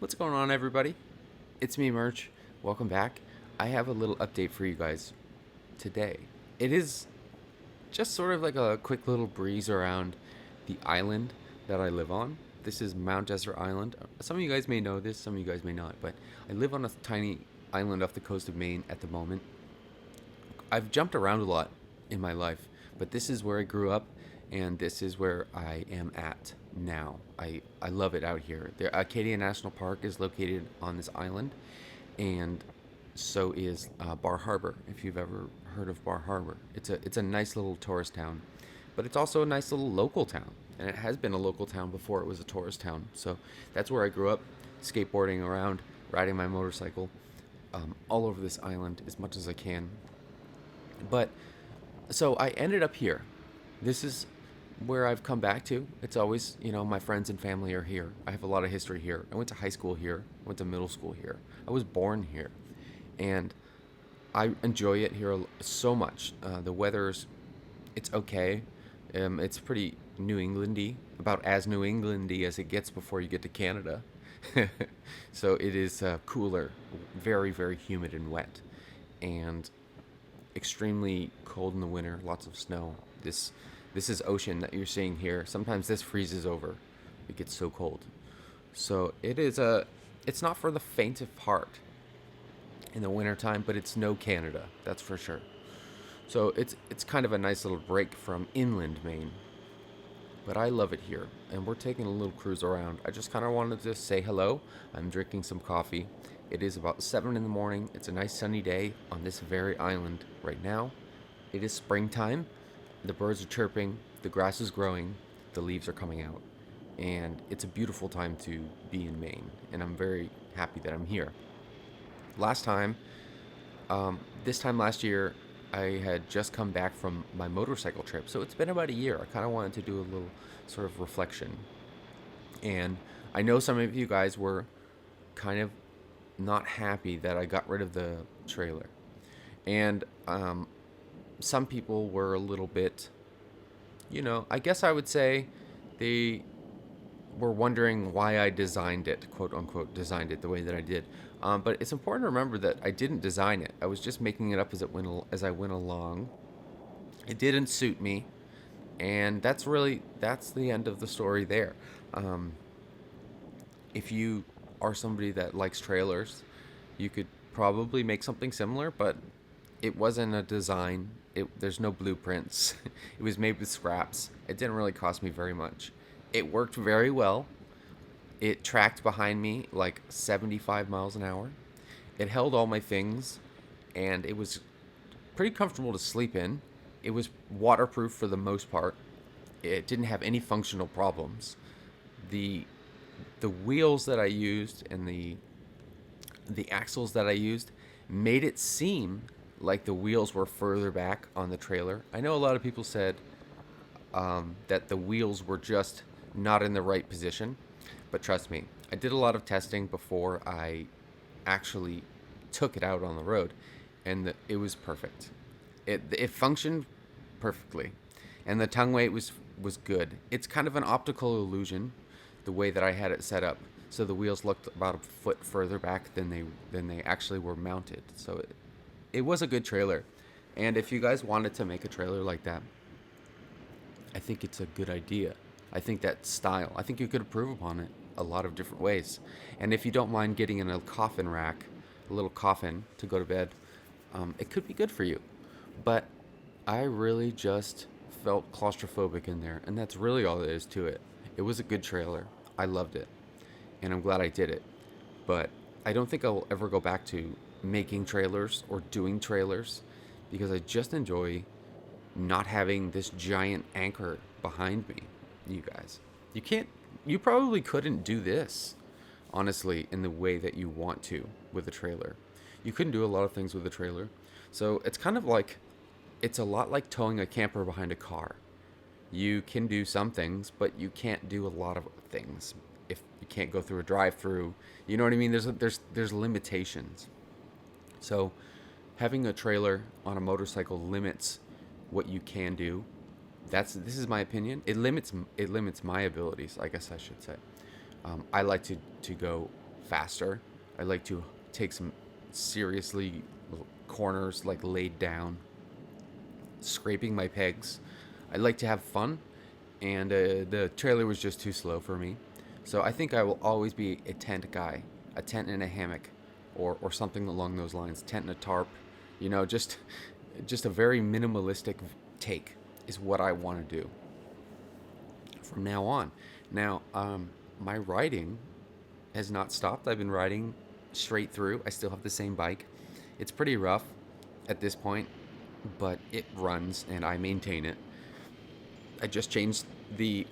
What's going on, everybody? It's me, Merch. Welcome back. I have a little update for you guys today. It is just sort of like a quick little breeze around the island that I live on. This is Mount Desert Island. Some of you guys may know this, some of you guys may not, but I live on a tiny island off the coast of Maine at the moment. I've jumped around a lot in my life, but this is where I grew up, and this is where I am at now. I love it out here. The Acadia National Park is located on this island, and so is Bar Harbor. If you've ever heard of Bar Harbor, it's a nice little tourist town, but it's also a nice little local town, and it has been a local town before it was a tourist town. So that's where I grew up, skateboarding around, riding my motorcycle all over this island as much as I can. But so I ended up here. This is where I've come back to. It's always, my friends and family are here. I have a lot of history here. I went to high school here, went to middle school here. I was born here. And I enjoy it here so much. The weather's, it's okay. It's pretty New Englandy, about as New Englandy as it gets before you get to Canada. So it is cooler, very, very humid and wet. And extremely cold in the winter, lots of snow. This is ocean that you're seeing here. Sometimes this freezes over. It gets so cold. So it's not for the faint of heart in the wintertime, but it's no Canada, that's for sure. So it's kind of a nice little break from inland Maine. But I love it here, and we're taking a little cruise around. I just kind of wanted to say hello. I'm drinking some coffee. It is about 7 in the morning. It's a nice sunny day on this very island right now. It is springtime. The birds are chirping, the grass is growing, the leaves are coming out, and it's a beautiful time to be in Maine, and I'm very happy that I'm here. Last time, this time last year, I had just come back from my motorcycle trip, so it's been about a year. I kind of wanted to do a little sort of reflection, and I know some of you guys were kind of not happy that I got rid of the trailer, and some people were a little bit, I guess I would say they were wondering why I designed it, quote unquote, designed it the way that I did. But it's important to remember that I didn't design it. I was just making it up as I went along. It didn't suit me, and that's the end of the story there. Um, if you are somebody that likes trailers, you could probably make something similar, but it wasn't a design. There's no blueprints. It was made with scraps. It didn't really cost me very much. It worked very well. It tracked behind me like 75 miles an hour. It held all my things, and it was pretty comfortable to sleep in. It was waterproof for the most part. It didn't have any functional problems. The the wheels that I used and the axles that I used made it seem like the wheels were further back on the trailer. I know a lot of people said that the wheels were just not in the right position, but trust me, I did a lot of testing before I actually took it out on the road, and it was perfect. It functioned perfectly, and the tongue weight was good. It's kind of an optical illusion, the way that I had it set up. So the wheels looked about a foot further back than they actually were mounted. So it was a good trailer. And if you guys wanted to make a trailer like that, I think it's a good idea. I think that style, I think you could improve upon it a lot of different ways. And if you don't mind getting in a coffin rack, a little coffin to go to bed, it could be good for you. But I really just felt claustrophobic in there, and that's really all there is to it. It was a good trailer. I loved it, and I'm glad I did it. But I don't think I'll ever go back to making trailers or doing trailers because I just enjoy not having this giant anchor behind me. You guys, you probably couldn't do this, honestly, in the way that you want to with a trailer. You couldn't do a lot of things with a trailer. So it's a lot like towing a camper behind a car. You can do some things, but you can't do a lot of things. If you can't go through a drive-through, you know what I mean? There's limitations. So having a trailer on a motorcycle limits what you can do. This is my opinion. It limits my abilities, I guess I should say. I like to go faster. I like to take some seriously corners like laid down, scraping my pegs. I like to have fun, and the trailer was just too slow for me. So I think I will always be a tent guy, a tent in a hammock, or something along those lines. Tent and a tarp, just a very minimalistic take is what I want to do from now on. Now, my riding has not stopped. I've been riding straight through. I still have the same bike. It's pretty rough at this point, but it runs and I maintain it. I just changed the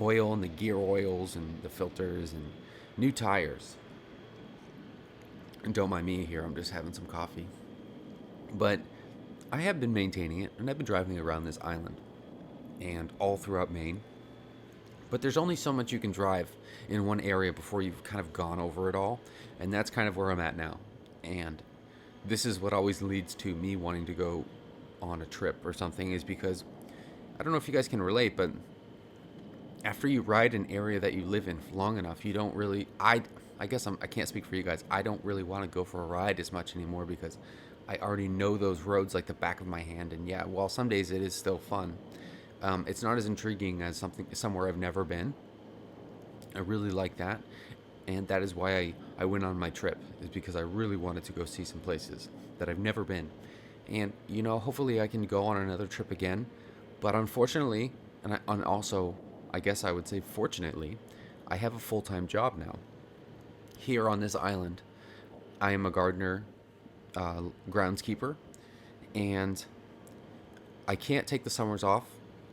oil and the gear oils and the filters and new tires. And don't mind me here, I'm just having some coffee. But I have been maintaining it, and I've been driving around this island and all throughout Maine. But there's only so much you can drive in one area before you've kind of gone over it all, and that's kind of where I'm at now. And this is what always leads to me wanting to go on a trip or something, is because I don't know if you guys can relate, but after you ride an area that you live in long enough, you don't really. I guess I can't speak for you guys. I don't really want to go for a ride as much anymore because I already know those roads like the back of my hand. And yeah, while some days it is still fun, it's not as intriguing as somewhere I've never been. I really like that, and that is why I went on my trip, is because I really wanted to go see some places that I've never been. And hopefully I can go on another trip again. But unfortunately, and also I guess I would say fortunately, I have a full-time job now here on this island. I am a gardener, groundskeeper, and I can't take the summers off.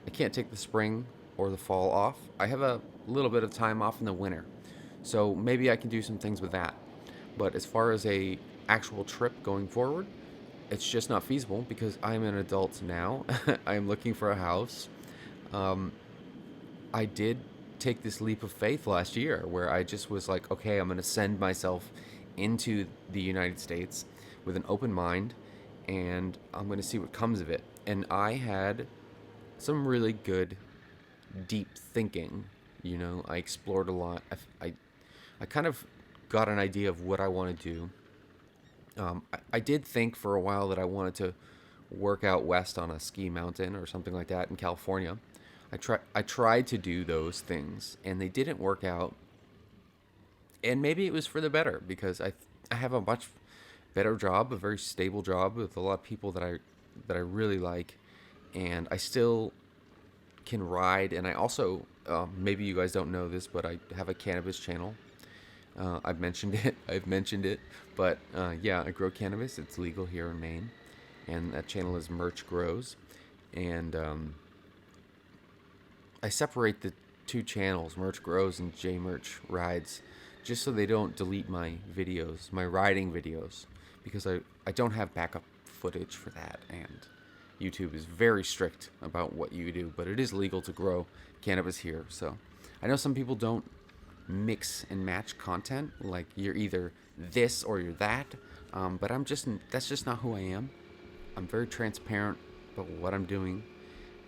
I can't take the spring or the fall off. I have a little bit of time off in the winter, so maybe I can do some things with that. But as far as a actual trip going forward, it's just not feasible because I'm an adult now. I am looking for a house. Um, I did take this leap of faith last year where I just was like, okay, I'm going to send myself into the United States with an open mind, and I'm going to see what comes of it. And I had some really good, deep thinking. I explored a lot. I kind of got an idea of what I want to do. I did think for a while that I wanted to work out west on a ski mountain or something like that in California. I tried to do those things and they didn't work out. And maybe it was for the better because I have a much better job, a very stable job with a lot of people that I really like, and I still can ride. And I also maybe you guys don't know this, but I have a cannabis channel. I've mentioned it. I've mentioned it, but yeah, I grow cannabis. It's legal here in Maine, and that channel is Merch Grows, and I separate the two channels, Merch Grows and J Merch Rides, just so they don't delete my videos, my riding videos, because I don't have backup footage for that, and YouTube is very strict about what you do, but it is legal to grow cannabis here. So I know some people don't mix and match content, like you're either this or you're that, but that's just not who I am. I'm very transparent about what I'm doing,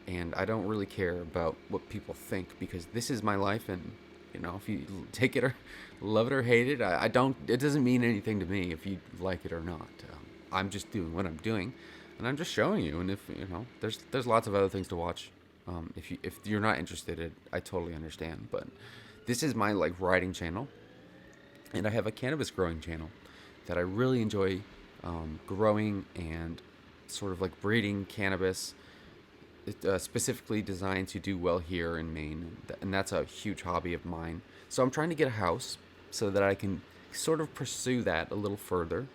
and I don't really care about what people think because this is my life, and if you take it or love it or hate it, I don't. It doesn't mean anything to me if you like it or not. I'm just doing what I'm doing, and I'm just showing you. And if there's lots of other things to watch. If you're not interested, I totally understand. But this is my riding channel, and I have a cannabis growing channel that I really enjoy growing and sort of breeding cannabis. Specifically designed to do well here in Maine, and that's a huge hobby of mine. So I'm trying to get a house so that I can sort of pursue that a little further.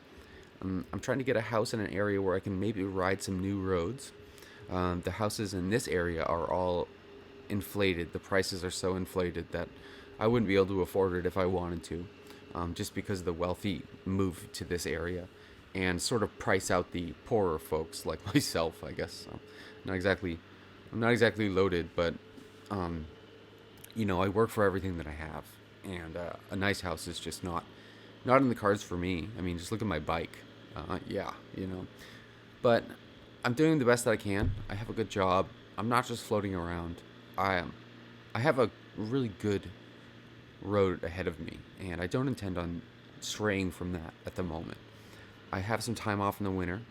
I'm trying to get a house in an area where I can maybe ride some new roads. The houses in this area are all inflated. The prices are so inflated that I wouldn't be able to afford it if I wanted to, just because the wealthy move to this area and sort of price out the poorer folks like myself, I guess. So I'm not exactly loaded, but I work for everything that I have, and a nice house is just not in the cards for me. I mean, just look at my bike. Yeah, but I'm doing the best that I can. I have a good job. I'm not just floating around. I have a really good road ahead of me, and I don't intend on straying from that at the moment. I have some time off in the winter,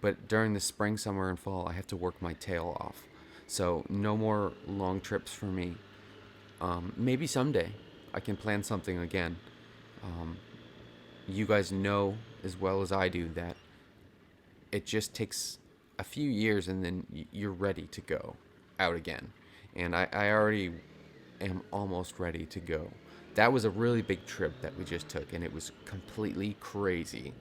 but during the spring, summer, and fall, I have to work my tail off. So no more long trips for me. Maybe someday I can plan something again. Um, you guys know as well as I do that it just takes a few years and then you're ready to go out again. And I already am almost ready to go. That was a really big trip that we just took, and it was completely crazy.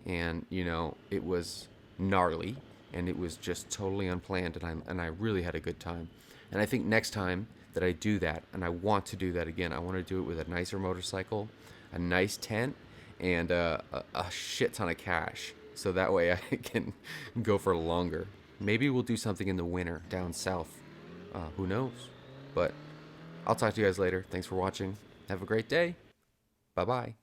And, it was gnarly, and it was just totally unplanned, and I really had a good time. And I think next time that I do that, and I want to do that again, I want to do it with a nicer motorcycle, a nice tent, and a shit ton of cash. So that way I can go for longer. Maybe we'll do something in the winter down south. Who knows? But I'll talk to you guys later. Thanks for watching. Have a great day. Bye bye.